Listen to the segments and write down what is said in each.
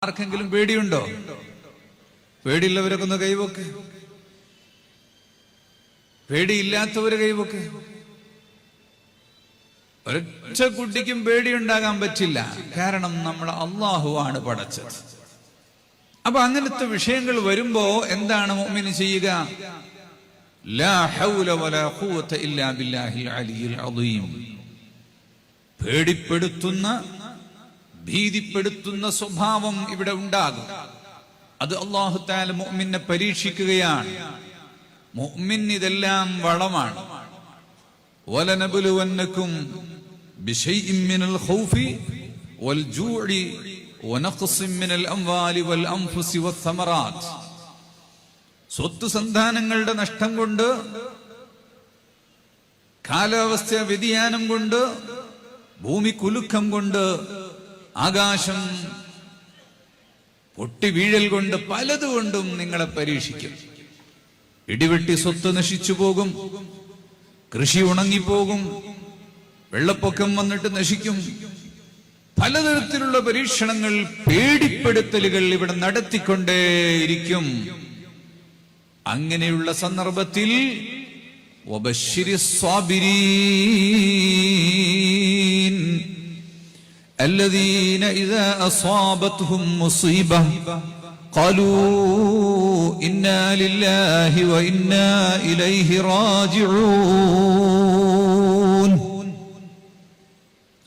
ആർക്കെങ്കിലും പേടിയുണ്ടോ? പേടിയുള്ളവരൊക്കെ ഒന്ന് കൈവക്ക്. പേടിയില്ലാത്തവര് കൈവക്ക്. ഒരൊറ്റ കുട്ടിക്കും പേടിയുണ്ടാകാൻ പറ്റില്ല. കാരണം നമ്മൾ അള്ളാഹുവാണ് പടച്ചത്. അപ്പൊ അങ്ങനത്തെ വിഷയങ്ങൾ വരുമ്പോ എന്താണ് മുഅ്മിൻ ചെയ്യുക? ലാ ഹൗല വലാ ഖുവത ഇല്ലാ ബില്ലാഹിൽ അലിയിൽ അദീം. പേടിപ്പെടുത്തുന്ന, ഭീതിപ്പെടുത്തുന്ന സ്വഭാവം ഇവിടെ ഉണ്ടാകും. അത് അല്ലാഹു തആല മുഅ്മിനെ പരീക്ഷിക്കുകയാണ്. മുഅ്മിൻ ഇതെല്ലാം വളമാണ്. വലനബ്ലുവന്നകും ബിശൈഇൻ മിനൽ ഖൗഫി വൽ ജൂഇ വനഖ്സിൻ മിനൽ അംവാലി വൽ അൻഫുസി വസ്സമറാത്ത്. സ്വത്ത് സന്താനങ്ങളുടെ നഷ്ടം കൊണ്ട്, കാലാവസ്ഥ വ്യതിയാനം കൊണ്ട്, ഭൂമി കുലുക്കം കൊണ്ട്, ആകാശം പൊട്ടി വീഴൽ കൊണ്ട്, പലതുകൊണ്ടും നിങ്ങളെ പരീക്ഷിക്കും. ഇടിവെട്ടി സ്വത്ത് നശിച്ചു പോകും, കൃഷി ഉണങ്ങിപ്പോകും, വെള്ളപ്പൊക്കം വന്നിട്ട് നശിക്കും. പലതരത്തിലുള്ള പരീക്ഷണങ്ങൾ, പേടിപ്പെടുത്തലുകൾ ഇവിടെ നടത്തിക്കൊണ്ടേയിരിക്കും. അങ്ങനെയുള്ള സന്ദർഭത്തിൽ വബശ്ശിരിസ് സ്വാബിരീൻ الذين إذا أصابتهم مصيبة قالوا إنا لله وإنا إليه راجعون.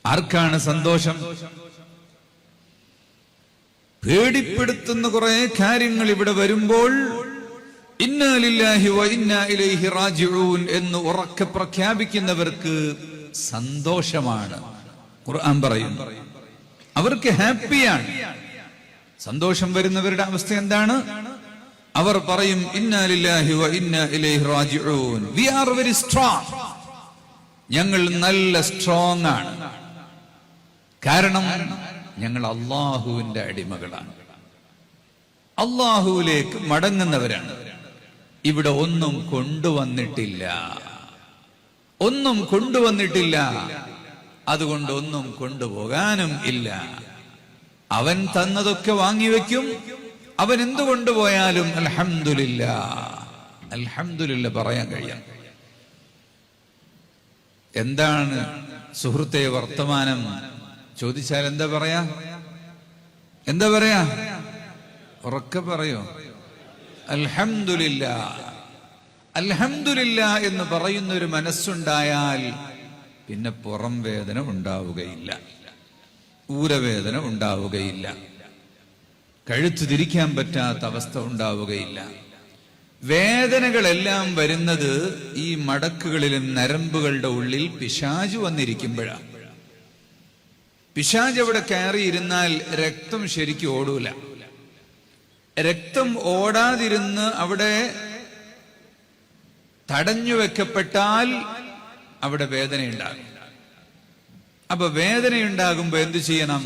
ആർക്കാണ് സന്തോഷം? പേടിപ്പെടുത്തുന്ന കുറെ കാര്യങ്ങൾ ഇവിടെ വരുമ്പോൾ ഇന്നാ ലില്ലാഹി വ ഇന്നാ ഇലൈഹി റാജിഊൻ എന്ന് ഉറക്കെ പ്രഖ്യാപിക്കുന്നവർക്ക് സന്തോഷമാണ്. ഖുർആൻ പറയുന്നു, അവർക്ക് ഹാപ്പിയാണ്. സന്തോഷം വരുന്നവരുടെ അവസ്ഥ എന്താണ്? അവർ പറയും ഇന്നാ ലില്ലാഹി വ ഇന്നാ ഇലൈഹി റാജിഊൻ. We are very strong. ഞങ്ങൾ നല്ല സ്ട്രോങ് ആണ്. കാരണം ഞങ്ങൾ അള്ളാഹുവിന്റെ അടിമകളാണ്, അള്ളാഹുവിലേക്ക് മടങ്ങുന്നവരാണ്. ഇവിടെ ഒന്നും കൊണ്ടുവന്നിട്ടില്ല, ഒന്നും കൊണ്ടുവന്നിട്ടില്ല. അതുകൊണ്ട് ഒന്നും കൊണ്ടുപോകാനും ഇല്ല. അവൻ തന്നതൊക്കെ വാങ്ങിവെക്കും. അവൻ എന്തു കൊണ്ടുപോയാലും അൽഹംദുലില്ലാ, അൽഹംദുലില്ലാ പറയാൻ കഴിയാം. എന്താണ് സുഹൃത്തെ വർത്തമാനം ചോദിച്ചാൽ എന്താ പറയാ? എന്താ പറയാ? ഉറക്കെ പറയോ? അൽഹംദുലില്ലാ. അൽഹംദുലില്ലാ എന്ന് പറയുന്ന ഒരു മനസ്സുണ്ടായാൽ പിന്നെ പുറം വേദന ഉണ്ടാവുകയില്ല, ഊരവേദന ഉണ്ടാവുകയില്ല, കഴുത്ത് തിരിക്കാൻ പറ്റാത്ത അവസ്ഥ ഉണ്ടാവുകയില്ല. വേദനകളെല്ലാം വരുന്നത് ഈ മടക്കുകളിലും നരമ്പുകളുടെ ഉള്ളിൽ പിശാച് വന്നിരിക്കുമ്പോഴാണ്. പിശാച് അവിടെ കയറിയിരുന്നാൽ രക്തം ശരിക്കും ഓടൂല. രക്തം ഓടാതിരുന്ന് അവിടെ തടഞ്ഞു വെക്കപ്പെട്ടാൽ അവിടെ വേദനയുണ്ടാകും. അപ്പൊ വേദനയുണ്ടാകുമ്പോ എന്ത് ചെയ്യണം?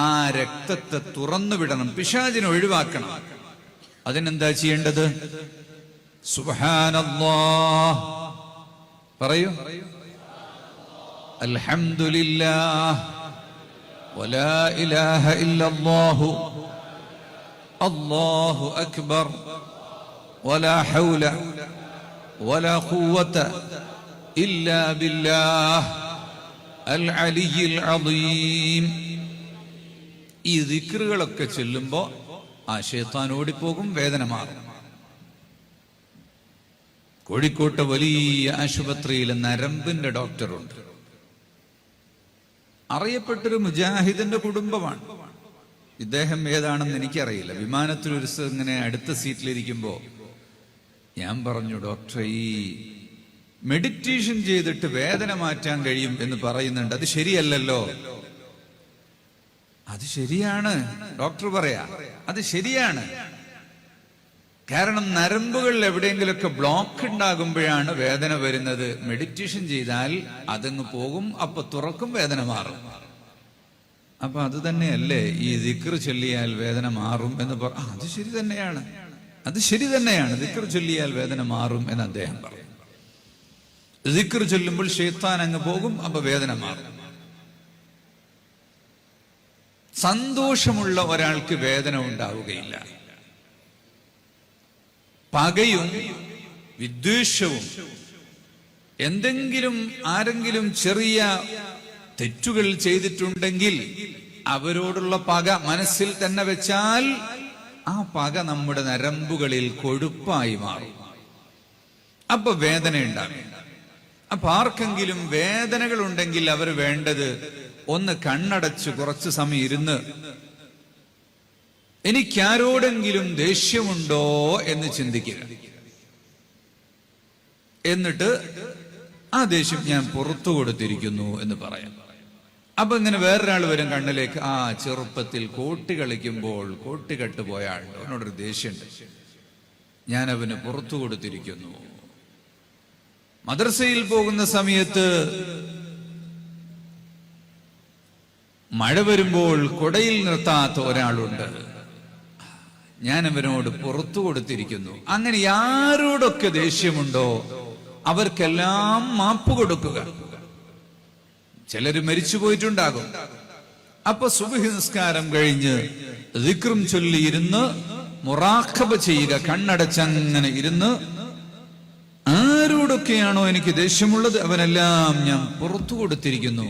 ആ രക്തത്തെ തുറന്നു വിടണം, പിശാചിനെ ഒഴിവാക്കണം. അതിനെന്താ ചെയ്യേണ്ടത്? സുബ്ഹാനല്ലാഹ് പറയൂ, അൽഹംദുലില്ലാഹ് വലാ ഇലാഹ ഇല്ലല്ലാഹു അല്ലാഹു അക്ബർ വലാ ഹൗല വലാ ഖുവത ഇല്ലാ ബില്ലാഹ് അൽ അലിയിൽ അദീം. ഈ ദിക്റുകളൊക്കെ ചൊല്ലുമ്പോ ആ ശൈത്താൻ ഓടിപ്പോകും, വേദന മാറും. കോഴിക്കോട്ടെ വലിയ ആശുപത്രിയിൽ നരമ്പിന്റെ ഡോക്ടറുണ്ട്. അറിയപ്പെട്ടൊരു മുജാഹിദിന്റെ കുടുംബമാണ്. ഇദ്ദേഹം ഏതാണെന്ന് എനിക്കറിയില്ല. വിമാനത്തിൽ ഒരു ഇങ്ങനെ അടുത്ത സീറ്റിലിരിക്കുമ്പോ ഞാൻ പറഞ്ഞു, ഡോക്ടറെ, ഈ മെഡിറ്റേഷൻ ചെയ്തിട്ട് വേദന മാറ്റാൻ കഴിയും എന്ന് പറയുന്നുണ്ട്, അത് ശരിയല്ലല്ലോ. അത് ശരിയാണ്, ഡോക്ടർ പറയാ, അത് ശരിയാണ്. കാരണം നരമ്പുകളിൽ എവിടെയെങ്കിലുമൊക്കെ ബ്ലോക്ക് ഉണ്ടാകുമ്പോഴാണ് വേദന വരുന്നത്. മെഡിറ്റേഷൻ ചെയ്താൽ അതങ്ങ് പോകും, അപ്പൊ തുറക്കും, വേദന മാറും. അപ്പൊ അത് തന്നെയല്ലേ ഈ ദിക്ർ ചൊല്ലിയാൽ വേദന മാറും എന്ന് അത് ശരി തന്നെയാണ്, അത് ശരി തന്നെയാണ്, ദിക്ർ ചൊല്ലിയാൽ വേദന മാറും എന്ന് അദ്ദേഹം പറഞ്ഞു. ദിക്ർ ചൊല്ലുമ്പോൾ ശൈത്താൻ അങ്ങ് പോകും, അപ്പൊ വേദന മാറും. സന്തോഷമുള്ള ഒരാൾക്ക് വേദന ഉണ്ടാവുകയില്ല. പകയും വിദ്വേഷവും, എന്തെങ്കിലും ആരെങ്കിലും ചെറിയ തെറ്റുകൾ ചെയ്തിട്ടുണ്ടെങ്കിൽ അവരോടുള്ള പക മനസ്സിൽ തന്നെ വെച്ചാൽ ആ പക നമ്മുടെ നരമ്പുകളിൽ കൊഴുപ്പായി മാറും. അപ്പൊ വേദന ഉണ്ടാകും. അപ്പൊ ആർക്കെങ്കിലും വേദനകൾ ഉണ്ടെങ്കിൽ അവർ വേണ്ടത് ഒന്ന് കണ്ണടച്ച് കുറച്ചു സമയം ഇരുന്ന് എനിക്കാരോടെങ്കിലും ദേഷ്യമുണ്ടോ എന്ന് ചിന്തിക്കുക. എന്നിട്ട് ആ ദേഷ്യം ഞാൻ പുറത്തു കൊടുത്തിരിക്കുന്നു എന്ന് പറയാം. അപ്പൊ ഇങ്ങനെ വേറൊരാൾ വരും കണ്ണിലേക്ക്, ആ ചെറുപ്പത്തിൽ കോട്ടി കളിക്കുമ്പോൾ കോട്ടി കെട്ടുപോയ ആളുണ്ട്, അവനോടൊരു ദേഷ്യമുണ്ട്, ഞാൻ അവന് പുറത്തു കൊടുത്തിരിക്കുന്നു. മദ്രസയിൽ പോകുന്ന സമയത്ത് മഴ വരുമ്പോൾ കൊടയിൽ നിർത്താത്ത ഒരാളുണ്ട്, ഞാൻ അവനോട് പുറത്തു കൊടുത്തിരിക്കുന്നു. അങ്ങനെ ആരോടൊക്കെ ദേഷ്യമുണ്ടോ അവർക്കെല്ലാം മാപ്പ് കൊടുക്കുക. ചിലര് മരിച്ചു പോയിട്ടുണ്ടാകും. അപ്പൊ സുബ്ഹി നിസ്കാരം കഴിഞ്ഞ് ദിക്റും ചൊല്ലി ഇരുന്ന് മുറാഖബ ചെയ്യുക. കണ്ണടച്ചങ്ങനെ ഇരുന്ന് ആരോടൊക്കെയാണോ എനിക്ക് ദേഷ്യമുള്ളത് അവനെല്ലാം ഞാൻ പുറത്തു കൊടുത്തിരിക്കുന്നു.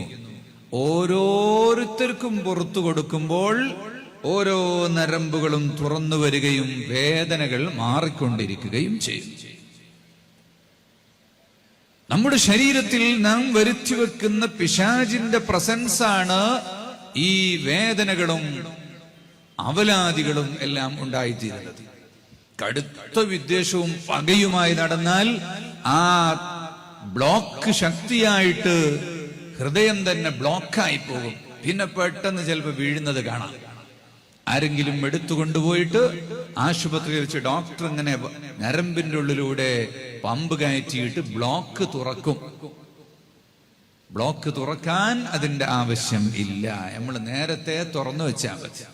ഓരോരുത്തർക്കും പുറത്തു കൊടുക്കുമ്പോൾ ഓരോ നരമ്പുകളും തുറന്നു വരികയും വേദനകൾ മാറിക്കൊണ്ടിരിക്കുകയും ചെയ്യും. നമ്മുടെ ശരീരത്തിൽ നാം വരുത്തി വെക്കുന്ന പിശാചിന്റെ പ്രസൻസാണ് ഈ വേദനകളും അവലാദികളും എല്ലാം ഉണ്ടായിത്തീരുന്നത്. കടുത്ത വിദ്വേഷവും പകയുമായി നടന്നാൽ ആ ബ്ലോക്ക് ശക്തിയായിട്ട് ഹൃദയം തന്നെ ബ്ലോക്കായി പോകും. പിന്നെ പെട്ടെന്ന് ചിലപ്പോൾ വീഴുന്നത് കാണാം. ആരെങ്കിലും എടുത്തുകൊണ്ടുപോയിട്ട് ആശുപത്രിയിൽ വെച്ച് ഡോക്ടർ ഇങ്ങനെ നരമ്പിന്റെ ഉള്ളിലൂടെ പമ്പ് കയറ്റിയിട്ട് ബ്ലോക്ക് തുറക്കും. ബ്ലോക്ക് തുറക്കാൻ അതിന്റെ ആവശ്യം ഇല്ല, നമ്മൾ നേരത്തെ തുറന്നു വെച്ചാൽ മതി.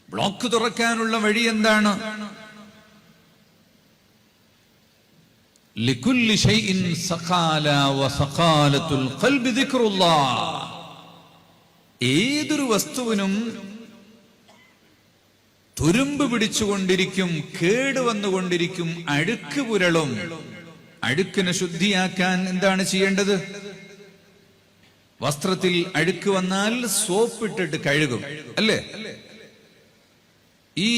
ബ്ലോക്ക് തുറക്കാനുള്ള വഴി എന്താണ്? ലികുല്ലി ശൈഇൻ സഖാല വസഖാലത്തുൽ ഖൽബി ദിക്റുല്ലാഹ്. ഏതൊരു വസ്തുവിനും തുരുമ്പ് പിടിച്ചുകൊണ്ടിരിക്കും, കേടുവന്നുകൊണ്ടിരിക്കും, അഴുക്ക് പുരളും. അഴുക്കിനെ ശുദ്ധിയാക്കാൻ എന്താണ് ചെയ്യേണ്ടത്? വസ്ത്രത്തിൽ അഴുക്ക് വന്നാൽ സോപ്പിട്ടിട്ട് കഴുകും, അല്ലേ? ഈ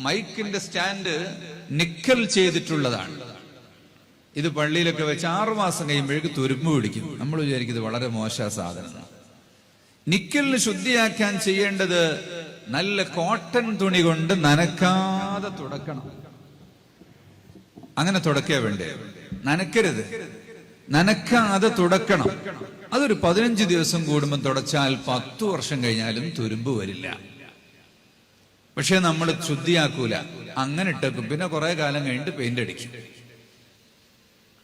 മൈക്കിന്റെ സ്റ്റാൻഡ് നിക്കൽ ചെയ്തിട്ടുള്ളതാണ്. ഇത് പള്ളിയിലൊക്കെ വെച്ച് 6 മാസം കഴിയുമ്പോഴേക്ക് തുരുമ്പ് പിടിക്കും. നമ്മൾ വിചാരിക്കുന്നത് വളരെ മോശ സാധനം. നിക്കലിന് ശുദ്ധിയാക്കാൻ ചെയ്യേണ്ടത് നല്ല കോട്ടൺ തുണി കൊണ്ട് നനക്കാതെ തുടക്കണം. അങ്ങനെ തുടക്കേ വേണ്ടേ, നനക്കരുത്, നനക്കാതെ തുടക്കണം. അതൊരു 15 ദിവസം കൂടുമ്പോൾ തുടച്ചാൽ 10 വർഷം കഴിഞ്ഞാലും തുരുമ്പ് വരില്ല. പക്ഷെ നമ്മൾ ശുദ്ധിയാക്കൂല, അങ്ങനെ ഇട്ടേക്കും. പിന്നെ കുറെ കാലം കഴിഞ്ഞിട്ട് പെയിന്റ് അടിക്കും.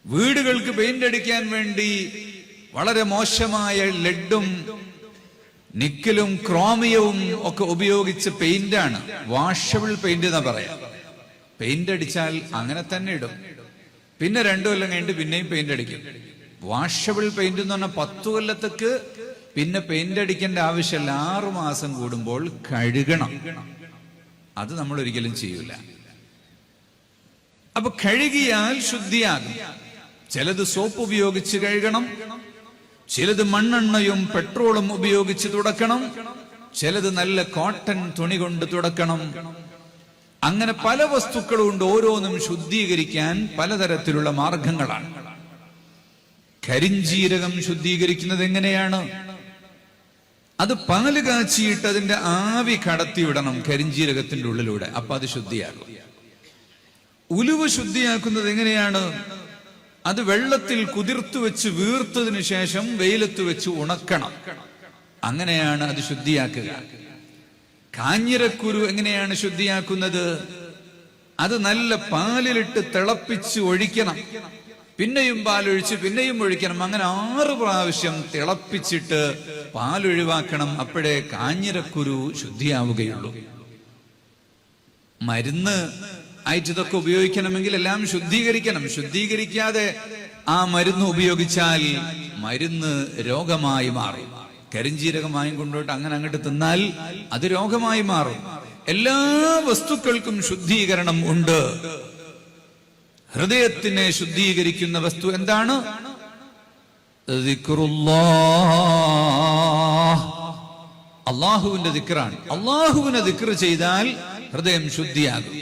വീടുകൾക്ക് പെയിന്റ് അടിക്കാൻ വേണ്ടി വളരെ മോശമായ ലെഡും നിക്കലും ക്രോമിയവും ഒക്കെ ഉപയോഗിച്ച് പെയിന്റാണ്, വാഷബിൾ പെയിന്റ് എന്നാ പറയാം. പെയിന്റ് അടിച്ചാൽ അങ്ങനെ തന്നെ ഇടും, പിന്നെ 2 കൊല്ലം കഴിഞ്ഞിട്ട് പിന്നെയും പെയിന്റ് അടിക്കും. വാഷബിൾ പെയിന്റ് എന്ന് പറഞ്ഞാൽ 10 കൊല്ലത്തേക്ക് പിന്നെ പെയിന്റ് അടിക്കേണ്ട ആവശ്യമില്ല. 6 മാസം കൂടുമ്പോൾ കഴുകണം. അത് നമ്മൾ ഒരിക്കലും ചെയ്യൂല. അപ്പൊ കഴുകിയാൽ ശുദ്ധിയാകും. ചിലത് സോപ്പ് ഉപയോഗിച്ച് കഴുകണം, ചിലത് മണ്ണെണ്ണയും പെട്രോളും ഉപയോഗിച്ച് തുടക്കണം, ചിലത് നല്ല കോട്ടൺ തുണി കൊണ്ട് തുടക്കണം. അങ്ങനെ പല വസ്തുക്കളും ഉണ്ട്. ഓരോന്നും ശുദ്ധീകരിക്കാൻ പലതരത്തിലുള്ള മാർഗങ്ങളാണ്. കരിഞ്ജീരകം ശുദ്ധീകരിക്കുന്നത് എങ്ങനെയാണ്? അത് പാല് കാച്ചിയിട്ട് അതിന്റെ ആവി കടത്തിവിടണം കരിഞ്ജീരകത്തിന്റെ ഉള്ളിലൂടെ, അപ്പൊ അത് ശുദ്ധിയാകും. ഉലുവ ശുദ്ധിയാക്കുന്നത് എങ്ങനെയാണ്? അത് വെള്ളത്തിൽ കുതിർത്തു വെച്ച് വീർത്തതിനു ശേഷം വെയിലത്ത് വെച്ച് ഉണക്കണം. അങ്ങനെയാണ് അത് ശുദ്ധിയാക്കുക. കാഞ്ഞിരക്കുരു എങ്ങനെയാണ് ശുദ്ധിയാക്കുന്നത്? അത് നല്ല പാലിലിട്ട് തിളപ്പിച്ച് ഒഴിക്കണം, പിന്നെയും പാലൊഴിച്ച് പിന്നെയും ഒഴിക്കണം. അങ്ങനെ 6 പ്രാവശ്യം തിളപ്പിച്ചിട്ട് പാലൊഴിവാക്കണം. അപ്പോഴേ കാഞ്ഞിരക്കുരു ശുദ്ധിയാവുകയുള്ളൂ. മരുന്ന് ആയിട്ട് ഇതൊക്കെ ഉപയോഗിക്കണമെങ്കിൽ എല്ലാം ശുദ്ധീകരിക്കണം. ശുദ്ധീകരിക്കാതെ ആ മരുന്ന് ഉപയോഗിച്ചാൽ മരുന്ന് രോഗമായി മാറും. കരിഞ്ജീരകം വാങ്ങിക്കൊണ്ടോട്ട് അങ്ങനെ അങ്ങോട്ട് തിന്നാൽ അത് രോഗമായി മാറും. എല്ലാ വസ്തുക്കൾക്കും ശുദ്ധീകരണം ഉണ്ട്. ഹൃദയത്തിനെ ശുദ്ധീകരിക്കുന്ന വസ്തു എന്താണ്? ദിക്റുല്ലാഹ്, അള്ളാഹുവിന്റെ ദിക്റാണ്. അള്ളാഹുവിനെ ദിക്ർ ചെയ്താൽ ഹൃദയം ശുദ്ധിയാകും.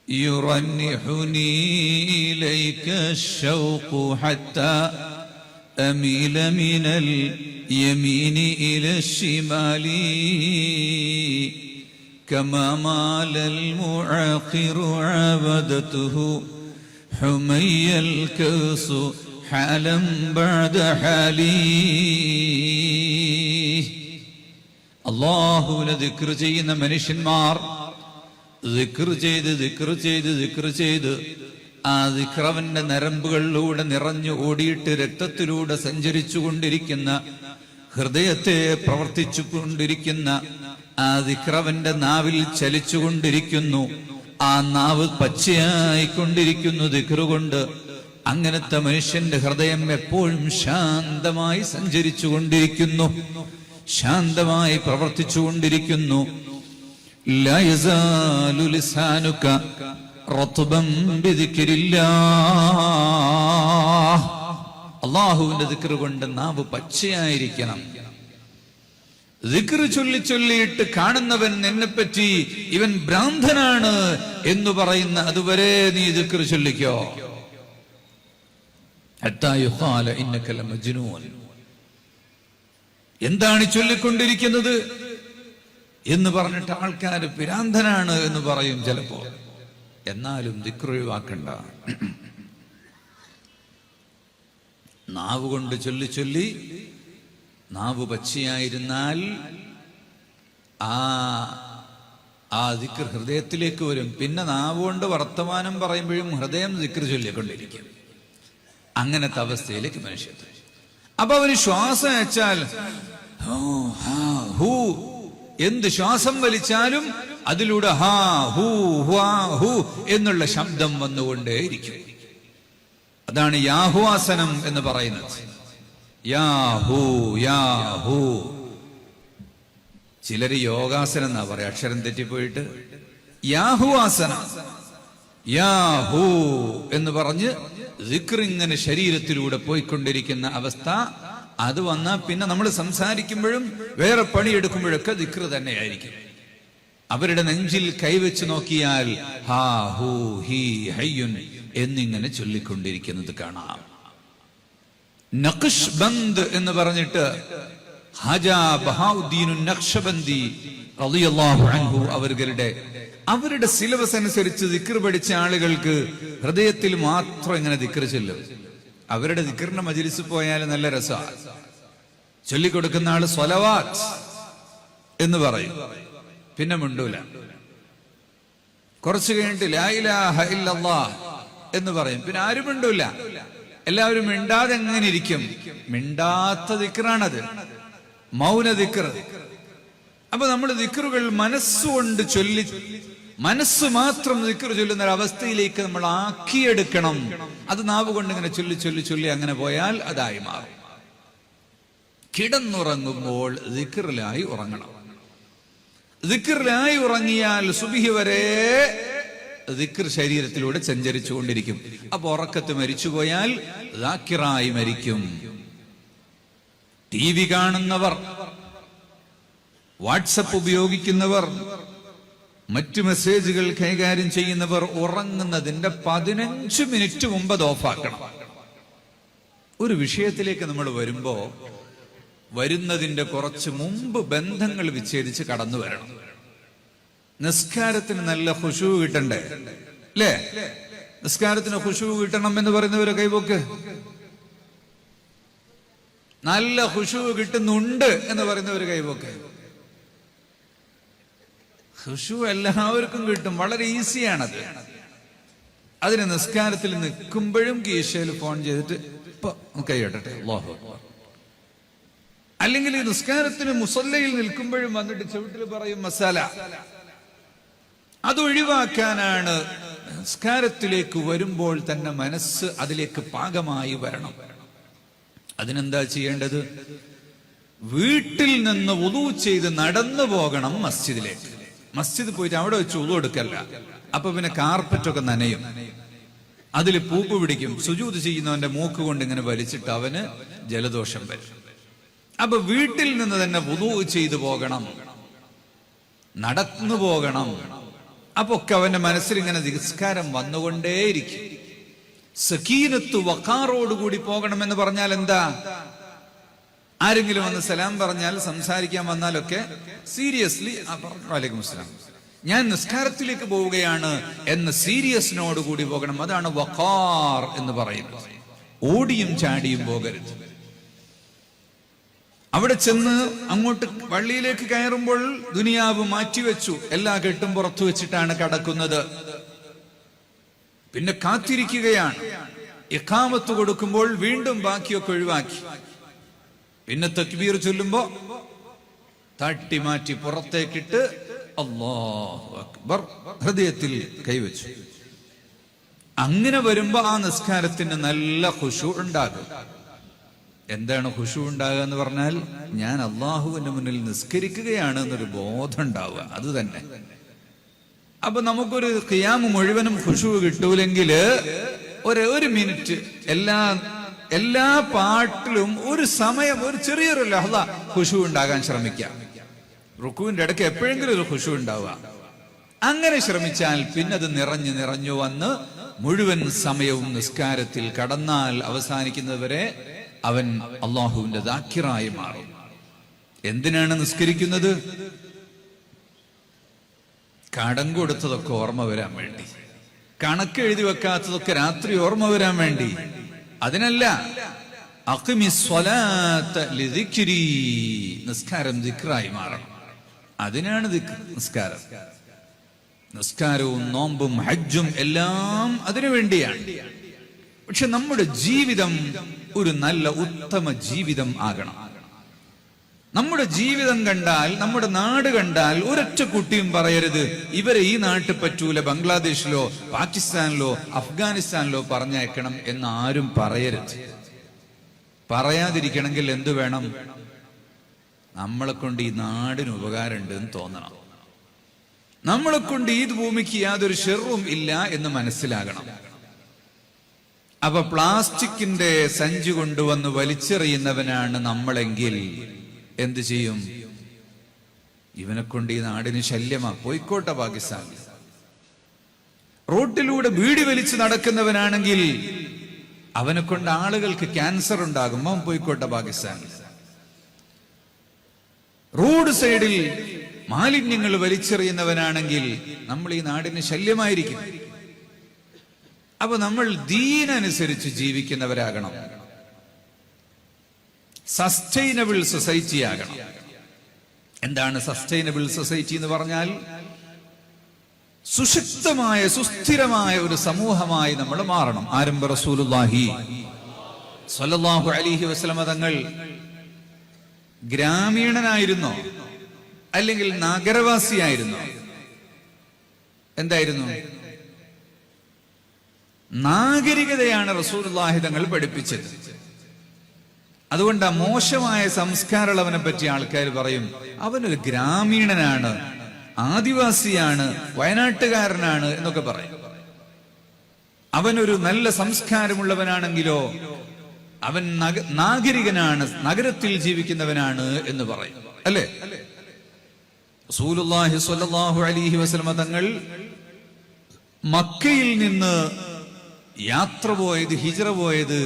യുറന്നിഹുനി ഇലൈക ശൗഖു ഹത്താ അമീല മിനൽ യമീനി ഇല ശിമാലി കമാ മാലൽ മുഅഖിറു അബദതുഹു ഹുമയ്യൽ കൗസു ഹാലം ബഅദ ഹാലി. അല്ലാഹുവിനെ ദിക്ർ ചെയ്യുന്ന മനുഷ്യന്മാർ ദിക്ർ ചെയ്ത് ആ ദിക്ർ അവന്റെ നരമ്പുകളിലൂടെ നിറഞ്ഞു ഓടിയിട്ട് രക്തത്തിലൂടെ സഞ്ചരിച്ചു കൊണ്ടിരിക്കുന്ന, ഹൃദയത്തെ പ്രവർത്തിച്ചു കൊണ്ടിരിക്കുന്ന ആ ദിക്ർ അവന്റെ നാവിൽ ചലിച്ചുകൊണ്ടിരിക്കുന്നു. ആ നാവ് പച്ചയായിക്കൊണ്ടിരിക്കുന്നു ദിക്ർ കൊണ്ട്. അങ്ങനത്തെ മനുഷ്യന്റെ ഹൃദയം എപ്പോഴും ശാന്തമായി സഞ്ചരിച്ചു കൊണ്ടിരിക്കുന്നു, ശാന്തമായി പ്രവർത്തിച്ചു കൊണ്ടിരിക്കുന്നു. ലാ യസാലു ലിസാനുക റത്ബൻ ബിദിക്രില്ലാഹ്. അല്ലാഹുവിന്റെ ദിക്ർ കൊണ്ട് നാവ് പച്ചയായിരിക്കണം. ദിക്ർ ചൊല്ലിയിട്ട് കാണുന്നവൻ എന്നെപ്പറ്റി ഇവൻ ഭ്രാന്തനാണ് എന്ന് പറയുന്ന അതുവരെ നീ ദിക്ർ ചൊല്ലിക്കോ. ഹത്താ യുഖാല ഇന്നക ലമജ്നൂൻ. എന്താണ് ചൊല്ലിക്കൊണ്ടിരിക്കുന്നത് എന്ന് പറഞ്ഞിട്ട് ആൾക്കാർ ഭ്രാന്തനാണ് എന്ന് പറയും ചിലപ്പോ. എന്നാലും ദിക്ർ ഒഴിവാക്കണ്ട. നാവ് കൊണ്ട് ചൊല്ലി നാവ് പച്ചയായിരുന്നാൽ ആ ദിക്ർ ഹൃദയത്തിലേക്ക് വരും. പിന്നെ നാവ് കൊണ്ട് വർത്തമാനം പറയുമ്പോഴും ഹൃദയം ദിക്ർ ചൊല്ലിക്കൊണ്ടിരിക്കും. അങ്ങനത്തെ അവസ്ഥയിലേക്ക് മനുഷ്യൻ. അപ്പൊ അവന് ശ്വാസം അയച്ചാൽ എന്ത് ശ്വാസം വലിച്ചാലും അതിലൂടെ ഹാ ഹൂ ഹ്വാ ഹൂ എന്നുള്ള ശബ്ദം വന്നുകൊണ്ടേയിരിക്കും. അതാണ് യാഹുവാസനം എന്ന് പറയുന്നത്. Yahoo Yahoo. ചിലര് യോഗാസനം എന്നാ പറയാ, അക്ഷരം തെറ്റിപ്പോയിട്ട്. യാഹുവാസനം, യാഹൂ എന്ന് പറഞ്ഞ് ദിക്ർ ഇങ്ങനെ ശരീരത്തിലൂടെ പോയിക്കൊണ്ടിരിക്കുന്ന അവസ്ഥ. അത് വന്നാൽ പിന്നെ നമ്മൾ സംസാരിക്കുമ്പോഴും വേറെ പണിയെടുക്കുമ്പോഴൊക്കെ ദിക്ർ തന്നെയായിരിക്കും. അവരുടെ നെഞ്ചിൽ കൈവച്ച് നോക്കിയാൽ ഹാ ഹൂ ഹീ ഹയ്യുൻ എന്നിങ്ങനെ ചൊല്ലിക്കൊണ്ടിരിക്കുന്നത് കാണാം. നഖ്ശ്ബന്ദ് എന്ന് പറഞ്ഞിട്ട് ഹാജാ ബഹാഉദ്ദീൻ നഖ്ശ്ബന്ദി റളിയല്ലാഹു അൻഹു അവരുടെ സിലബസ് അനുസരിച്ച് ദിക്ർ പഠിച്ച ആളുകൾക്ക് ഹൃദയത്തിൽ മാത്രം ഇങ്ങനെ ദിക്ർ ചൊല്ലും. അവരുടെ ദിക്റിന്റെ മജ്‌ലിസിൽ പോയാൽ നല്ല രസമാണ്. ചൊല്ലിക്കൊടുക്കുന്ന ആള് സ്വലവാത്ത് എന്ന് പറയും, പിന്നെ മിണ്ടൂല. കുറച്ചു കഴിഞ്ഞിട്ട് ലാ ഇലാഹ ഇല്ലല്ലാഹ് എന്ന് പറയും, പിന്നെ ആരും മിണ്ടൂല. എല്ലാവരും മിണ്ടാതെ എങ്ങനെ ഇരിക്കും? മിണ്ടാത്ത ദിക്റാണത്, മൗന ദിക്ർ. അപ്പൊ നമ്മൾ ദിക്റുകൾ മനസ്സുകൊണ്ട് ചൊല്ലി, മനസ്സ് മാത്രം ദിക്ർ ചൊല്ലുന്ന ഒരു അവസ്ഥയിലേക്ക് നമ്മൾ ആക്കിയെടുക്കണം. അത് നാവ് കൊണ്ട് ഇങ്ങനെ ചൊല്ലി അങ്ങനെ പോയാൽ അതായി മാറും. കിടന്നുറങ്ങുമ്പോൾ ദിക്റിലായി ഉറങ്ങണം. ദിക്റിലായി ഉറങ്ങിയാൽ സുബ്ഹി വരെ ദിക്ർ ശരീരത്തിലൂടെ സഞ്ചരിച്ചുകൊണ്ടിരിക്കും. അപ്പൊ ഉറക്കത്ത് മരിച്ചുപോയാൽ ദാക്കിറായി മരിക്കും. ടി വി കാണുന്നവർ, വാട്സപ്പ് ഉപയോഗിക്കുന്നവർ, മറ്റു മെസ്സേജുകൾ കൈകാര്യം ചെയ്യുന്നവർ ഉറങ്ങുന്നതിന്റെ 15 മിനിറ്റ് മുമ്പ് അത് ഓഫാക്കണം. ഒരു വിഷയത്തിലേക്ക് നമ്മൾ വരുന്നതിന്റെ കുറച്ച് മുമ്പ് ബന്ധങ്ങൾ വിച്ഛേദിച്ച് കടന്നു വരണം. നിസ്കാരത്തിന് നല്ല ഖുശൂ കിട്ടണ്ടേ അല്ലേ? നിസ്കാരത്തിന് ഖുശൂ കിട്ടണം എന്ന് പറയുന്നവരെ കൈപോക്ക്. നല്ല ഖുശൂ കിട്ടുന്നുണ്ട് എന്ന് പറയുന്നവര് കൈപോക്ക്. ഖുശൂ എല്ലാവർക്കും കിട്ടും, വളരെ ഈസിയാണത്. അതിന് നിസ്കാരത്തിൽ നിൽക്കുമ്പോഴും കീശയിൽ ഫോൺ ചെയ്തിട്ട് ഇപ്പൊ കൈയ്യട്ടെ അല്ലാഹു അക്ബർ. അല്ലെങ്കിൽ ഈ നിസ്കാരത്തിന് മുസല്ലയിൽ നിൽക്കുമ്പോഴും വന്നിട്ട് ചവിട്ടിൽ പറയും മസാല. അതൊഴിവാക്കാനാണ് നിസ്കാരത്തിലേക്ക് വരുമ്പോൾ തന്നെ മനസ്സ് അതിലേക്ക് പാകമായി വരണം. അതിനെന്താ ചെയ്യേണ്ടത്? വീട്ടിൽ നിന്ന് വുളു ചെയ്ത് നടന്നു പോകണം മസ്ജിദിലേക്ക്. മസ്ജിദ് പോയിട്ട് അവിടെ വെച്ച് വുളു എടുക്കല്ല. അപ്പൊ പിന്നെ കാർപ്പറ്റൊക്കെ നനയും, അതിൽ പൂപ്പ് പിടിക്കും. സുജൂദ് ചെയ്യുന്നവന്റെ മൂക്ക് കൊണ്ട് ഇങ്ങനെ വലിച്ചിട്ട് അവന് ജലദോഷം വരും. അപ്പൊ വീട്ടിൽ നിന്ന് തന്നെ വുളു ചെയ്തു പോകണം, നടന്നു പോകണം. അപ്പൊ ഒക്കെ അവന്റെ മനസ്സിൽ ഇങ്ങനെ നിസ്കാരം വന്നുകൊണ്ടേയിരിക്കും. സക്കീനത്ത് വഖാറോടുകൂടി പോകണം എന്ന് പറഞ്ഞാൽ എന്താ? ആരെങ്കിലും വന്ന് സലാം പറഞ്ഞാൽ, സംസാരിക്കാൻ വന്നാലൊക്കെ സീരിയസ്ലി വലൈക്കും അസ്സലാം, ഞാൻ നിസ്കാരത്തിലേക്ക് പോവുകയാണ് എന്ന സീരിയസിനോടുകൂടി പോകണം. അതാണ് വഖാർ എന്ന് പറയുന്നത്. ഓടിയും ചാടിയും പോകരുത്. അവിടെ ചെന്ന് അങ്ങോട്ട് പള്ളിയിലേക്ക് കയറുമ്പോൾ ദുനിയാവ് മാറ്റിവെച്ചു, എല്ലാ കെട്ടും പുറത്തു വെച്ചിട്ടാണ് കടക്കുന്നത്. പിന്നെ കാത്തിരിക്കുകയാണ്. ഇഖാമത്ത് കൊടുക്കുമ്പോൾ വീണ്ടും ബാക്കിയൊക്കെ ഒഴിവാക്കി. പിന്നെ തക്ബീർ ചൊല്ലുമ്പോ തട്ടി മാറ്റി പുറത്തേക്കിട്ട് അല്ലാഹു അക്ബർ ഹൃദയത്തിൽ കൈവച്ചു. അങ്ങനെ വരുമ്പോ ആ നിസ്കാരത്തിന് നല്ല ഖുശൂ ഉണ്ടാകും. എന്താണ് ഖുശൂ ഉണ്ടാകുക എന്ന് പറഞ്ഞാൽ, ഞാൻ അള്ളാഹുവിന്റെ മുന്നിൽ നിസ്കരിക്കുകയാണ് എന്നൊരു ബോധം ഉണ്ടാവുക. അത് തന്നെ. അപ്പൊ നമുക്കൊരു ഖിയാമ് മുഴുവനും ഖുശൂ കിട്ടൂലെങ്കിൽ ഒരു മിനിറ്റ് എല്ലാ പാട്ടിലും ഒരു സമയം, ഒരു ചെറിയൊരു ലഹ്ള ഖുശൂ ഉണ്ടാകാൻ ശ്രമിക്കാം. റുക്കുവിന്റെ ഇടയ്ക്ക് എപ്പോഴെങ്കിലും ഒരു ഖുശൂ ഉണ്ടാവുക. അങ്ങനെ ശ്രമിച്ചാൽ പിന്നെ അത് നിറഞ്ഞു നിറഞ്ഞു വന്ന് മുഴുവൻ സമയവും നിസ്കാരത്തിൽ കടന്നാൽ അവസാനിക്കുന്നതുവരെ അവൻ അള്ളാഹുവിന്റെ ദാക്കിറായി മാറും. എന്തിനാണ് നിസ്കരിക്കുന്നത്? കടം കൊടുത്തതൊക്കെ ഓർമ്മ വരാൻ വേണ്ടി, കണക്ക് എഴുതി വെക്കാത്തതൊക്കെ രാത്രി ഓർമ്മ വരാൻ വേണ്ടി. അതിനല്ല. നിസ്കാരം ദിക്റായി മാറണം. അതിനാണ് നിസ്കാരം. നിസ്കാരവും നോമ്പും ഹജ്ജും എല്ലാം അതിനു വേണ്ടിയാണ്. പക്ഷെ നമ്മുടെ ജീവിതം ഒരു നല്ല ഉത്തമ ജീവിതം ആകണം. നമ്മുടെ ജീവിതം കണ്ടാൽ, നമ്മുടെ നാട് കണ്ടാൽ ഒരൊറ്റ കുട്ടിയും പറയരുത് ഇവരെ ഈ നാട്ടിൽ പറ്റൂല, ബംഗ്ലാദേശിലോ പാകിസ്ഥാനിലോ അഫ്ഗാനിസ്ഥാനിലോ പറഞ്ഞയക്കണം എന്ന് ആരും പറയരുത്. പറയാതിരിക്കണമെങ്കിൽ എന്തു വേണം? നമ്മളെ കൊണ്ട് ഈ നാടിന് ഉപകാരമുണ്ട് എന്ന് തോന്നണം. നമ്മളെ കൊണ്ട് ഈ ഭൂമിക്ക് യാതൊരു ഷെറും ഇല്ല എന്ന് മനസ്സിലാകണം. അപ്പൊ പ്ലാസ്റ്റിക്കിന്റെ സഞ്ചി കൊണ്ടുവന്ന് വലിച്ചെറിയുന്നവനാണ് നമ്മളെങ്കിൽ എന്ത് ചെയ്യും? ഇവനെ കൊണ്ട് ഈ നാടിന് ശല്യമാ, പോയിക്കോട്ടെ പാകിസ്ഥാനിൽ. റോട്ടിലൂടെ ബീഡി വലിച്ച് നടക്കുന്നവനാണെങ്കിൽ അവനെ കൊണ്ട് ആളുകൾക്ക് ക്യാൻസർ ഉണ്ടാകും, അവൻ പോയിക്കോട്ടെ പാകിസ്ഥാനിൽ. റോഡ് സൈഡിൽ മാലിന്യങ്ങൾ വലിച്ചെറിയുന്നവനാണെങ്കിൽ നമ്മൾ ഈ നാടിന് ശല്യമായിരിക്കും. അപ്പൊ നമ്മൾ ദീനനുസരിച്ച് ജീവിക്കുന്നവരാകണം. സസ്റ്റൈനബിൾ സൊസൈറ്റി ആകണം. എന്താണ് സസ്റ്റൈനബിൾ സൊസൈറ്റി എന്ന് പറഞ്ഞാൽ? സുശക്തമായ സുസ്ഥിരമായ ഒരു സമൂഹമായി നമ്മൾ മാറണം. ആരംഭ റസൂലുള്ളാഹി സ്വല്ലല്ലാഹു അലൈഹി വസല്ലം തങ്ങൾ ഗ്രാമീണനായിരുന്നോ അല്ലെങ്കിൽ നഗരവാസിയായിരുന്നോ? എന്തായിരുന്നു? നാഗരികതയാണ് റസൂലുള്ളാഹി തങ്ങൾ പഠിപ്പിച്ചത്. അതുകൊണ്ട് ആ മോശമായ സംസ്കാരമുള്ളവനെ പറ്റി ആൾക്കാർ പറയും അവനൊരു ഗ്രാമീണനാണ്, ആദിവാസിയാണ്, വയനാട്ടുകാരനാണ് എന്നൊക്കെ പറയും. അവനൊരു നല്ല സംസ്കാരമുള്ളവനാണെങ്കിലോ അവൻ നാഗരികനാണ്, നഗരത്തിൽ ജീവിക്കുന്നവനാണ് എന്ന് പറയും. അല്ലേ? റസൂലുള്ളാഹി സ്വല്ലല്ലാഹു അലൈഹി വസല്ലം തങ്ങൾ മക്കയിൽ നിന്ന് യാത്ര പോയത്, ഹിജ്റ പോയത്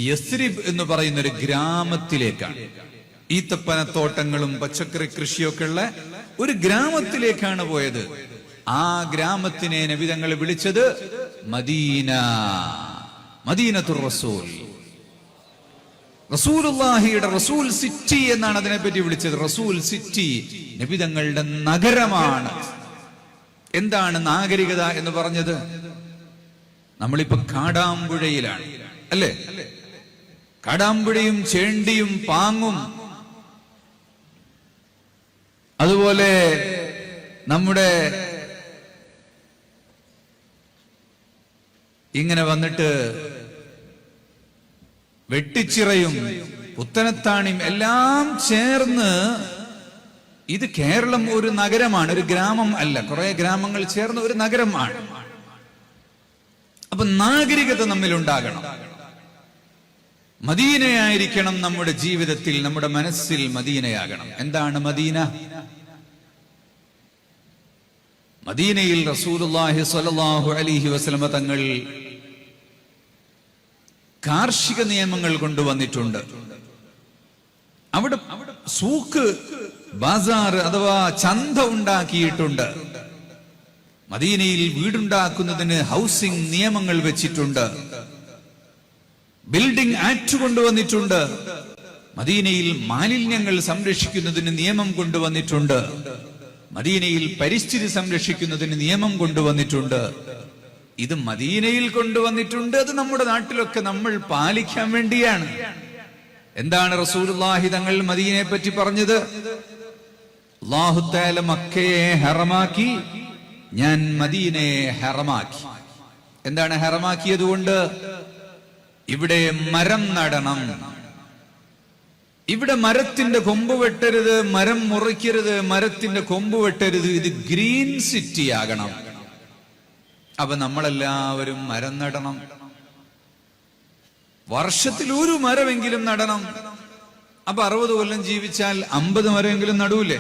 യസ്രിബ് എന്ന് പറയുന്ന ഒരു ഗ്രാമത്തിലേക്കാണ്. ഈത്തപ്പനത്തോട്ടങ്ങളും പച്ചക്കറി കൃഷിയൊക്കെ ഉള്ള ഒരു ഗ്രാമത്തിലേക്കാണ് പോയത്. ആ ഗ്രാമത്തിനെ നബി തങ്ങൾ വിളിച്ചത് മദീന, മദീനത്തുർ റസൂൽ. റസൂലുള്ളാഹിയുടെ റസൂൽ സിറ്റി എന്നാണ് അതിനെപ്പറ്റി വിളിച്ചത്. റസൂൽ സിറ്റി, നബി തങ്ങളുടെ നഗരമാണ്. എന്താണ് നാഗരികത എന്ന് പറഞ്ഞത്? നമ്മളിപ്പോ കാടാമ്പുഴയിലാണ്, അല്ലേ? കാടാമ്പുഴയും ചേണ്ടിയും പാങ്ങും അതുപോലെ നമ്മുടെ ഇങ്ങനെ വന്നിട്ട് വെട്ടിച്ചിറയും പുത്തനത്താണിയും എല്ലാം ചേർന്ന്, ഇത് കേരളം ഒരു നഗരമാണ്, ഒരു ഗ്രാമം അല്ല, കുറെ ഗ്രാമങ്ങൾ ചേർന്ന് ഒരു നഗരമാണ്. അപ്പൊ നാഗരികത നമ്മിലുണ്ടാകണം. മദീനയായിരിക്കണം നമ്മുടെ ജീവിതത്തിൽ, നമ്മുടെ മനസ്സിൽ മദീനയാകണം. എന്താണ് മദീന? മദീനയിൽ റസൂലുള്ളാഹി സ്വല്ലല്ലാഹു അലൈഹി വസല്ലമ തങ്ങൾ കാർഷിക നിയമങ്ങൾ കൊണ്ടുവന്നിട്ടുണ്ട്. അവിടെ സൂക്ക്, ബാസാർ അഥവാ ചന്ത ഉണ്ടാക്കിയിട്ടുണ്ട്. മദീനയിൽ വീടുണ്ടാക്കുന്നതിന് ഹൗസിംഗ് നിയമങ്ങൾ വെച്ചിട്ടുണ്ട്. ബിൽഡിംഗ് ആക്ട് കൊണ്ടുവന്നിട്ടുണ്ട്. മദീനയിൽ മാലിന്യങ്ങൾ സംരക്ഷിക്കുന്നതിന് നിയമം കൊണ്ടുവന്നിട്ടുണ്ട്. മദീനയിൽ പരിസ്ഥിതി സംരക്ഷിക്കുന്നതിന് നിയമം കൊണ്ടുവന്നിട്ടുണ്ട്. ഇത് മദീനയിൽ കൊണ്ടുവന്നിട്ടുണ്ട്. അത് നമ്മുടെ നാട്ടിലൊക്കെ നമ്മൾ പാലിക്കാൻ വേണ്ടിയാണ്. എന്താണ് റസൂലുള്ളാഹി തങ്ങൾ മദീനയെ പറ്റി പറഞ്ഞത്? അല്ലാഹു തആല മക്കയെ ഹറമാക്കി, ഞാൻ മദീനയെ ഹറമാക്കി. എന്താണ് ഹറമാക്കിയത് കൊണ്ട്? ഇവിടെ മരം നടണം, ഇവിടെ മരത്തിന്റെ കൊമ്പ് വെട്ടരുത്, മരം മുറിക്കരുത്, മരത്തിന്റെ കൊമ്പ് വെട്ടരുത്. ഇത് ഗ്രീൻ സിറ്റി ആകണം. അപ്പൊ നമ്മളെല്ലാവരും മരം നടണം. വർഷത്തിൽ ഒരു മരമെങ്കിലും നടണം. അപ്പൊ 60 കൊല്ലം ജീവിച്ചാൽ 50 മരമെങ്കിലും നടൂലേ?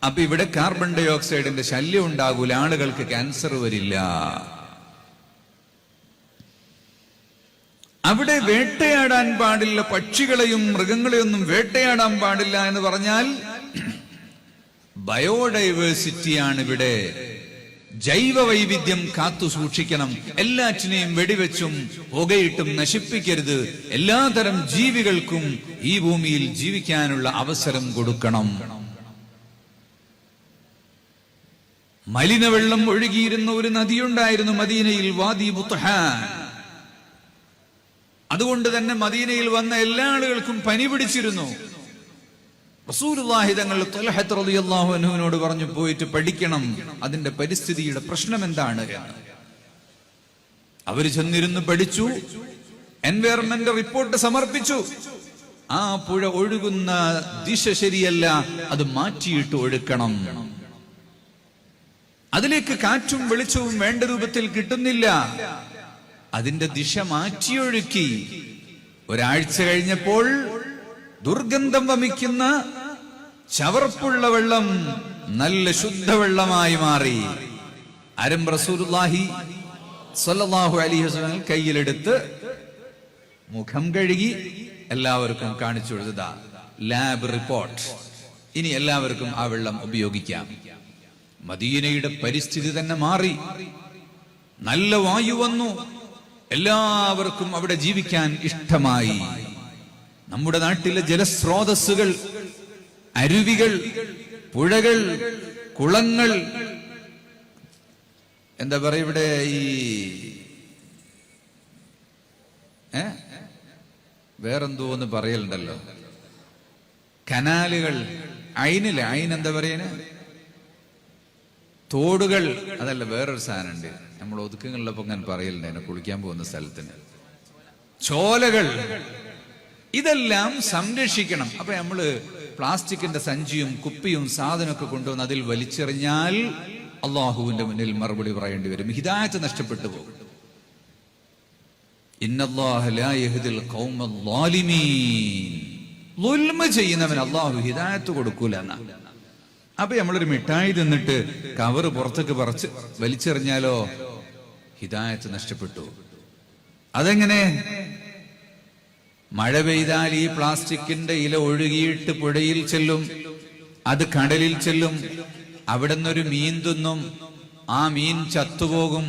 അപ്പൊ ഇവിടെ കാർബൺ ഡൈ ഓക്സൈഡിന്റെ ശല്യം ഉണ്ടാകൂല, ആളുകൾക്ക് ക്യാൻസർ വരില്ല. അവിടെ വേട്ടയാടാൻ പാടില്ല, പക്ഷികളെയും മൃഗങ്ങളെയൊന്നും വേട്ടയാടാൻ പാടില്ല എന്ന് പറഞ്ഞാൽ ബയോഡൈവേഴ്സിറ്റിയാണ് ഇവിടെ. ജൈവ വൈവിധ്യം കാത്തു സൂക്ഷിക്കണം. എല്ലാറ്റിനെയും വെടിവെച്ചും പുകയിട്ടും നശിപ്പിക്കരുത്. എല്ലാതരം ജീവികൾക്കും ഈ ഭൂമിയിൽ ജീവിക്കാനുള്ള അവസരം കൊടുക്കണം. മലിനവെള്ളം ഒഴുകിയിരുന്ന ഒരു നദിയുണ്ടായിരുന്നു മദീനയിൽ, വാദി ബുത്ഹാൻ. അതുകൊണ്ട് തന്നെ മദീനയിൽ വന്ന എല്ലാ ആളുകൾക്കും പനി പിടിച്ചിരുന്നു. റസൂലുള്ളാഹി തങ്ങൾ ത്വൽഹത്ത് റളിയല്ലാഹു അൻഹുവിനോട് പറഞ്ഞു, പോയിട്ട് പഠിക്കണം അതിന്റെ പരിസ്ഥിതിയുടെ പ്രശ്നം എന്താണ് എന്ന്. അവര് ചെന്നിരുന്ന് പഠിച്ചു, എൻവയറൺമെന്റ് റിപ്പോർട്ട് സമർപ്പിച്ചു. ആ പുഴ ഒഴുകുന്ന ദിശ ശരിയല്ല, അത് മാറ്റിയിട്ട് ഒഴുക്കണം. അതിലേക്ക് കാറ്റും വെളിച്ചവും വേണ്ട രൂപത്തിൽ കിട്ടുന്നില്ല, അതിന്റെ ദിശ മാറ്റിയൊഴുക്കി. ഒരാഴ്ച കഴിഞ്ഞപ്പോൾ ദുർഗന്ധം വമിക്കുന്ന ചവർപ്പുള്ള വെള്ളം നല്ല ശുദ്ധവെള്ളമായി മാറി. ആരും റസൂലുള്ളാഹി സ്വല്ലല്ലാഹു അലൈഹി വസല്ലം കയ്യിലെടുത്ത് മുഖം കഴുകി എല്ലാവർക്കും കാണിച്ചു കൊടുത്തതാ ലാബ് റിപ്പോർട്ട്. ഇനി എല്ലാവർക്കും ആ വെള്ളം ഉപയോഗിക്കാം. മദീനയുടെ പരിസ്ഥിതി തന്നെ മാറി. നല്ല വായു വന്നു, എല്ലാവർക്കും അവിടെ ജീവിക്കാൻ ഇഷ്ടമായി. നമ്മുടെ നാട്ടിലെ ജലസ്രോതസ്സുകൾ, അരുവികൾ, പുഴകൾ, കുളങ്ങൾ, എന്താ പറയാ, ഇവിടെ ഈ വേറെന്തോ ഒന്ന് പറയലുണ്ടല്ലോ, കനാലുകൾ, അയിനെന്താ പറയുന്നത്, തോടുകൾ, അതല്ല വേറൊരു സാധനം ഉണ്ട്, നമ്മൾ ഒതുക്കങ്ങളിലപ്പോ ഞാൻ പറയലുണ്ട്, എന്നെ കുളിക്കാൻ പോകുന്ന സ്ഥലത്തിന്, ചോലകൾ, ഇതെല്ലാം സംരക്ഷിക്കണം. അപ്പൊ നമ്മള് പ്ലാസ്റ്റിക്കിന്റെ സഞ്ചിയും കുപ്പിയും സാധനമൊക്കെ കൊണ്ടുവന്ന് അതിൽ വലിച്ചെറിഞ്ഞാൽ അള്ളാഹുവിന്റെ മുന്നിൽ മറുപടി പറയേണ്ടി വരും, ഹിദായത്ത് നഷ്ടപ്പെട്ടു പോകും. ഇന്നല്ലാഹ ലാ യഹ്ദിൽ ഖൗമൽ ളാലിമീൻ. ളുൽമ ചെയ്യുന്നവൻ അള്ളാഹു ഹിദായത്ത് കൊടുക്കൂല എന്നാ. അപ്പൊ നമ്മളൊരു മിഠായി തിന്നിട്ട് കവറ് പുറത്തേക്ക് പറിച്ച് വലിച്ചെറിഞ്ഞാലോ ഹിദായത്ത് നഷ്ടപ്പെട്ടു. അതെങ്ങനെ? മഴ പെയ്താൽ ഈ പ്ലാസ്റ്റിക്കിന്റെ ഇല ഒഴുകിയിട്ട് പുഴയിൽ ചെല്ലും, അത് കടലിൽ ചെല്ലും, അവിടെ നിന്നൊരു മീൻ തിന്നും, ആ മീൻ ചത്തുപോകും.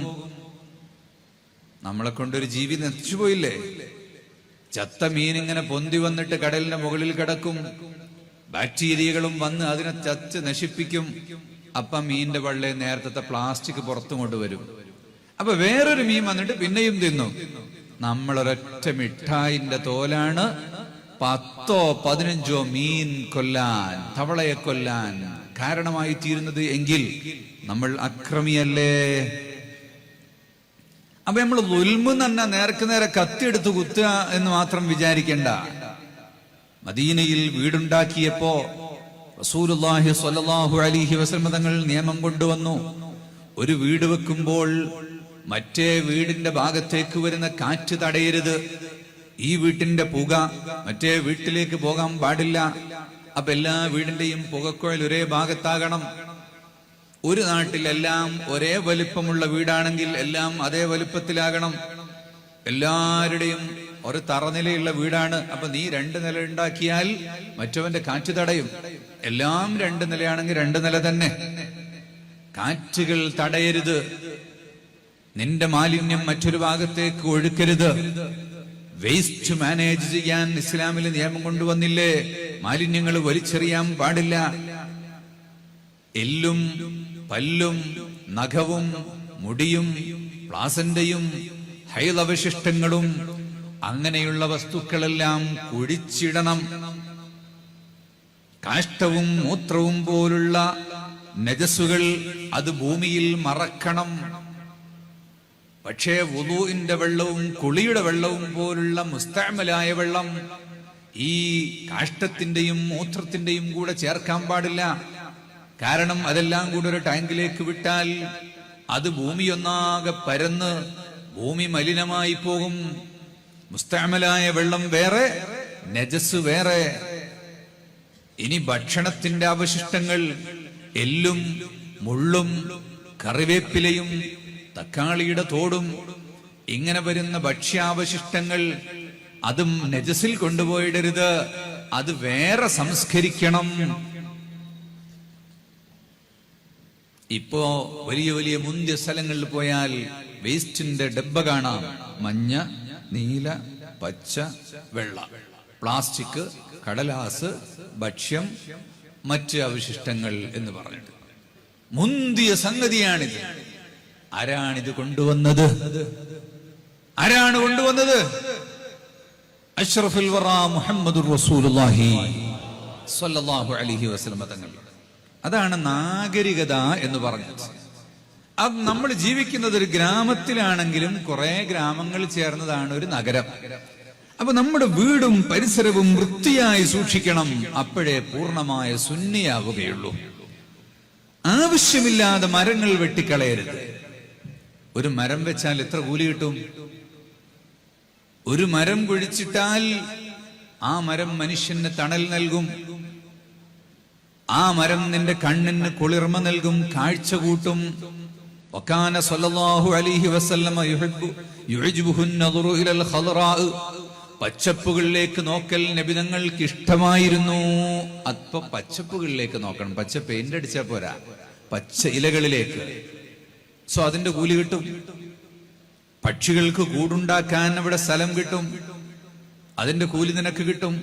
നമ്മളെ കൊണ്ടൊരു ജീവി നശിച്ചുപോയില്ലേ? ചത്ത മീൻ ഇങ്ങനെ പൊന്തി വന്നിട്ട് കടലിന്റെ മുകളിൽ കിടക്കും, ബാക്ടീരിയകളും വന്ന് അതിനെ ചത്ത് നശിപ്പിക്കും. അപ്പം മീനിന്റെ വള്ളയെ നേരത്തെ പ്ലാസ്റ്റിക് പുറത്തും കൊണ്ടുവരും. അപ്പൊ വേറൊരു മീൻ വന്നിട്ട് പിന്നെയും തിന്നു. നമ്മളൊരൊറ്റ മിഠായിന്റെ തോലാണ് 10ഓ 15ഓ മീൻ കൊല്ലാൻ, തവളയെ കൊല്ലാൻ കാരണമായി തീരുന്നത് എങ്കിൽ നമ്മൾ അക്രമിയല്ലേ? അപ്പൊ നമ്മൾ ദുൽമ് തന്നെ നേർക്ക് നേരെ കത്തിയെടുത്ത് കുത്തുക എന്ന് മാത്രം വിചാരിക്കേണ്ട. മദീനയിൽ വീടുണ്ടാക്കിയപ്പോ റസൂലുള്ളാഹി സ്വല്ലല്ലാഹു അലൈഹി വസല്ലം തങ്ങൾ നിയമം കൊണ്ടുവന്നു. ഒരു വീട് വെക്കുമ്പോൾ മറ്റേ വീടിന്റെ ഭാഗത്തേക്ക് വരുന്ന കാറ്റ് തടയരുത്. ഈ വീട്ടിന്റെ പുക മറ്റേ വീട്ടിലേക്ക് പോകാൻ പാടില്ല. അപ്പൊ എല്ലാ വീടിന്റെയും പുകക്കുഴൽ ഒരേ ഭാഗത്താകണം. ഒരു നാട്ടിലെല്ലാം ഒരേ വലിപ്പമുള്ള വീടാണെങ്കിൽ എല്ലാം അതേ വലിപ്പത്തിലാകണം. എല്ലാവരുടെയും ഒരു തറനിലയുള്ള വീടാണ്. അപ്പൊ നീ 2 നില ഉണ്ടാക്കിയാൽ മറ്റവന്റെ കാറ്റ് തടയും. എല്ലാം 2 നിലയാണെങ്കിൽ 2 നില തന്നെ. കാറ്റുകൾ തടയരുത്. നിന്റെ മാലിന്യം മറ്റൊരു ഭാഗത്തേക്ക് ഒഴുക്കരുത്. വേസ്റ്റ് മാനേജ് ചെയ്യാൻ ഇസ്ലാമിൽ നിയമം കൊണ്ടുവന്നില്ലേ? മാലിന്യങ്ങൾ വലിച്ചെറിയാൻ പാടില്ല. എല്ലും പല്ലും നഖവും മുടിയും പ്ലാസന്റയും ഹൈളവശിഷ്ടങ്ങളും അങ്ങനെയുള്ള വസ്തുക്കളെല്ലാം കുഴിച്ചിടണം. കാഷ്ടവും മൂത്രവും പോലുള്ള നജസുകൾ അത് ഭൂമിയിൽ മറക്കണം. പക്ഷേ വുളൂഇന്റെ വെള്ളവും കുളിയുടെ വെള്ളവും പോലുള്ള മുസ്തഅമലായ വെള്ളം ഈ കാഷ്ടത്തിന്റെയും മൂത്രത്തിന്റെയും കൂടെ ചേർക്കാൻ പാടില്ല. കാരണം അതെല്ലാം കൂടെ ഒരു ടാങ്കിലേക്ക് വിട്ടാൽ അത് ഭൂമിയൊന്നാകെ പരന്ന് ഭൂമി മലിനമായി പോകും. മുസ്തഅമലായ വെള്ളം വേറെ, നജസ് വേറെ. ഇനി ഭക്ഷണത്തിന്റെ അവശിഷ്ടങ്ങൾ, എല്ലും മുള്ളും കറിവേപ്പിലയും തക്കാളിയുടെ തോടും ഇങ്ങനെ വരുന്ന ഭക്ഷ്യാവശിഷ്ടങ്ങൾ അതും നജസിൽ കൊണ്ടുപോയിടരുത്. അത് വേറെ സംസ്കരിക്കണം. ഇപ്പോ വലിയ വലിയ മുന്തിയ സ്ഥലങ്ങളിൽ പോയാൽ വേസ്റ്റിന്റെ ഡബ്ബ കാണാം. മഞ്ഞ, നീല, പച്ച, വെള്ള. പ്ലാസ്റ്റിക്, കടലാസ്, ഭക്ഷ്യം, മറ്റ് അവശിഷ്ടങ്ങൾ എന്ന് പറഞ്ഞിട്ട് മുന്തിയ സംഗതിയാണിത്. ആരാണിത് കൊണ്ടുവന്നത്? ആരാണ് കൊണ്ടുവന്നത്? അഷ്റഫുൽ വറാ മുഹമ്മദുർ റസൂലുള്ളാഹി സ്വല്ലല്ലാഹു അലൈഹി വസല്ലം തങ്ങൾ. അതാണ് നാഗരികത എന്ന് പറഞ്ഞത്. അത് നമ്മൾ ജീവിക്കുന്നത് ഒരു ഗ്രാമത്തിലാണെങ്കിലും കുറെ ഗ്രാമങ്ങൾ ചേർന്നതാണ് ഒരു നഗരം. അപ്പൊ നമ്മുടെ വീടും പരിസരവും വൃത്തിയായി സൂക്ഷിക്കണം. അപ്പോഴേ പൂർണ്ണമായ സുന്നിയാവുകയുള്ളൂ. ആവശ്യമില്ലാതെ മരങ്ങൾ വെട്ടിക്കളയരുത്. ഒരു മരം വെച്ചാൽ എത്ര കൂലി കിട്ടും? ഒരു മരം കുഴിച്ചിട്ടാൽ ആ മരം മനുഷ്യന് തണൽ നൽകും. ആ മരം നിന്റെ കണ്ണിന് കുളിർമ നൽകും, കാഴ്ച കൂട്ടും. വകാന സല്ലല്ലാഹു അലൈഹി വസല്ലമ യുഅ്ജിബുഹു അൻ-നദറു ഇലൽ ഖളറാ. പച്ചപ്പുകളിലേക്ക് നോക്കൽ നബി തങ്ങൾക്ക് ഇഷ്ടമായിരുന്നു. അപ്പൊ പച്ചപ്പുകളിലേക്ക് നോക്കണം. പച്ച പെയിന്റ് അടിച്ചാ പോരാ, പച്ച ഇലകളിലേക്ക്. സോ അതിന്റെ കൂലി കിട്ടും. പക്ഷികൾക്ക് കൂടുണ്ടാക്കാൻ അവിടെ സ്ഥലം കിട്ടും, അതിന്റെ കൂലി നിനക്ക് കിട്ടും.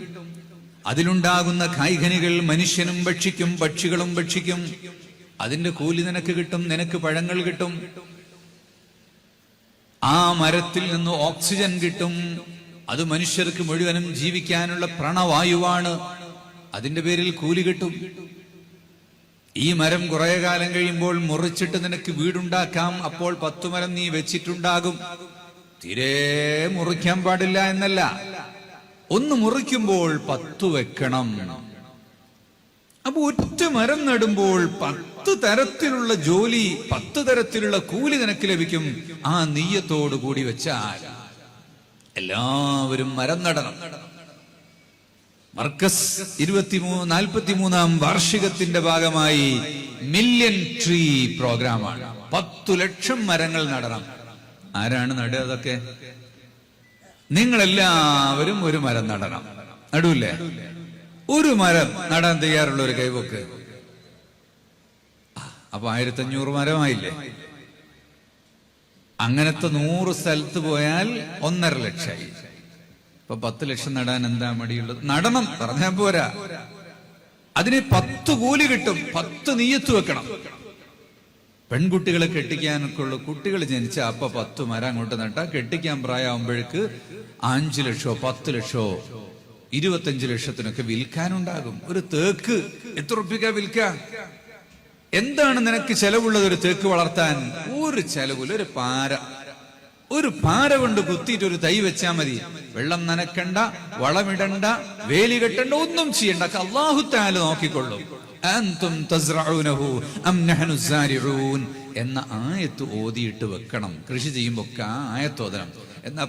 അതിലുണ്ടാകുന്ന കായ്കനികൾ മനുഷ്യനും ഭക്ഷിക്കും, പക്ഷികളും ഭക്ഷിക്കും, അതിന്റെ കൂലി നിനക്ക് കിട്ടും. നിനക്ക് പഴങ്ങൾ കിട്ടും. ആ മരത്തിൽ നിന്ന് ഓക്സിജൻ കിട്ടും. അത് മനുഷ്യർക്ക് മുഴുവനും ജീവിക്കാനുള്ള പ്രാണവായുവാണ്. അതിന്റെ പേരിൽ കൂലി കിട്ടും. ഈ മരം കുറെ കാലം കഴിയുമ്പോൾ മുറിച്ചിട്ട് നിനക്ക് വീടുണ്ടാക്കാം. അപ്പോൾ 10 മരം നീ വെച്ചിട്ടുണ്ടാകും. തീരെ മുറിക്കാൻ പാടില്ല എന്നല്ല, ഒന്ന് മുറിക്കുമ്പോൾ 10 വെക്കണം. അപ്പൊ ഒറ്റ മരം നടുമ്പോൾ 10 തരത്തിലുള്ള ജോലി, 10 തരത്തിലുള്ള കൂലി നിനക്ക് ലഭിക്കും. ആ നീയത്തോടു കൂടി വെച്ചാൽ എല്ലാവരും മരം നടണം. മർക്കസ് 43-ാം വാർഷികത്തിന്റെ ഭാഗമായി മില്യൺ ട്രീ പ്രോഗ്രാമാണ്. 10 ലക്ഷം മരങ്ങൾ നടണം. ആരാണ് നടുക? അതൊക്കെ നിങ്ങളെല്ലാവരും ഒരു മരം നടണം. നടുവില്ലേ? ഒരു മരം നടാൻ തയ്യാറുള്ള ഒരു കൈവക്ക്. അപ്പൊ 1500 മരമായില്ലേ? അങ്ങനത്തെ 100 സ്ഥലത്ത് പോയാൽ 1.5 ലക്ഷമായി. ഇപ്പൊ 10 ലക്ഷം നടാൻ എന്താ മടിയുള്ളത്? നടണം, പറഞ്ഞാൽ പോരാ. അതിന് 10 കൂലി കിട്ടും. 10 നീയത്ത് വെക്കണം. പെൺകുട്ടികളെ കെട്ടിക്കാനൊക്കെ ഉള്ള കുട്ടികൾ ജനിച്ച അപ്പൊ 10 മരം അങ്ങോട്ട് നട്ടാ കെട്ടിക്കാൻ പ്രായമാകുമ്പോഴേക്ക് 5 ലക്ഷോ 10 ലക്ഷോ 25 ലക്ഷത്തിനൊക്കെ വിൽക്കാനുണ്ടാകും. ഒരു തേക്ക് എത്ര റുപ്യക്കാ വിൽക്കാം? എന്താണ് നിനക്ക് ചെലവുള്ളത് ഒരു തേക്ക് വളർത്താൻ? ഒരു ചെലവില്ല. ഒരു പാര ഒരു പാര കൊണ്ട് കുത്തിയിട്ട് ഒരു തൈ വെച്ചാൽ മതി. വെള്ളം നനക്കണ്ട, വളമിടണ്ട, വേലി കെട്ടണ്ട, ഒന്നും ചെയ്യണ്ട. അല്ലാഹു തആല നോക്കിക്കൊള്ളും. അൻതും തസ്റഊനഹു അം നഹ്നു സാരിഊൻ എന്ന ആയത്ത് ഓതിയിട്ട് വെക്കണം. കൃഷി ചെയ്യുമ്പോൾ ആ ആയത്ത് ഓതണം. എന്നാ